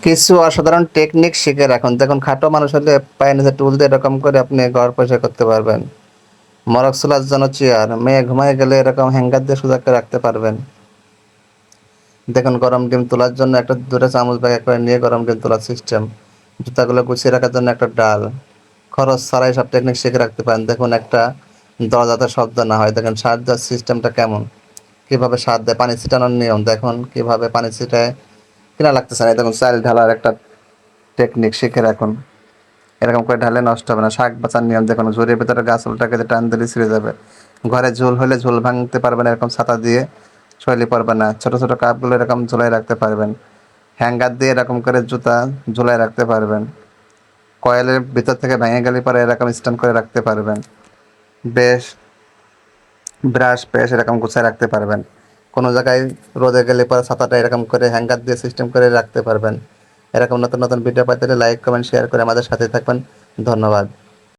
কিছু অসাধারণ টেকনিক শিখে রাখুন। দেখুন, খাটো মানুষ হলে পায়ের নিচে টুল দিয়ে এরকম করে আপনি ঘর পরিষ্কার করতে পারবেন। মরক চুলার জন্য চেয়ার, মেয়ে ঘুমায় গেলে এরকম হ্যাঙ্গার দিয়ে সোজা করে রাখতে পারবেন। দেখুন, গরম ডিম তোলার জন্য একটা ২টা চামচ ব্যাগে করে নিয়ে গরম ডিম তোলার সিস্টেম। জুতাগুলো গুছিয়ে রাখার জন্য একটা ডাল। খরচ ছাড়াই সব টেকনিক শিখে রাখতে পারেন। দেখুন, একটা দরজাতে শব্দ না হয়। দেখেন সার দেওয়ার সিস্টেমটা কেমন, কিভাবে সার দেয়, পানি ছিটানোর নিয়ম দেখুন কিভাবে পানি ছিটায়, কিনা লাগতেছে না। এই দেখুন, চাল ঢালার একটা টেকনিক শিখে রাখুন। এরকম করে ঢালে নষ্ট হবে না। শাক বাঁচার নিয়ম দেখুন, ঝুড়ির ভিতরে গাছ উল্টাকে যে টান দিলে ছিঁড়ে যাবে। ঘরে ঝোল হলে ঝোল ভাঙতে পারবেন এরকম ছাতা দিয়ে, শৈলী পড়বে না। ছোট ছোট কাপগুলো এরকম ঝুলাই রাখতে পারবেন। হ্যাঙ্গার দিয়ে এরকম করে জুতা ঝুলাই রাখতে পারবেন। কয়েলের ভিতর থেকে ভেঙে গেলে পরে এরকম স্ট্যান্ড করে রাখতে পারবেন। বেশ, ব্রাশ পেস্ট এরকম গুছায় রাখতে পারবেন। কোনো জায়গায় রোদে গেলে পরে ছাতাটা এরকম করে হ্যাঙ্গার দিয়ে সিস্টেম করে রাখতে পারবেন। এরকম নতুন নতুন ভিডিও পেতে লাইক কমেন্ট শেয়ার করে আমাদের সাথে থাকবেন। ধন্যবাদ।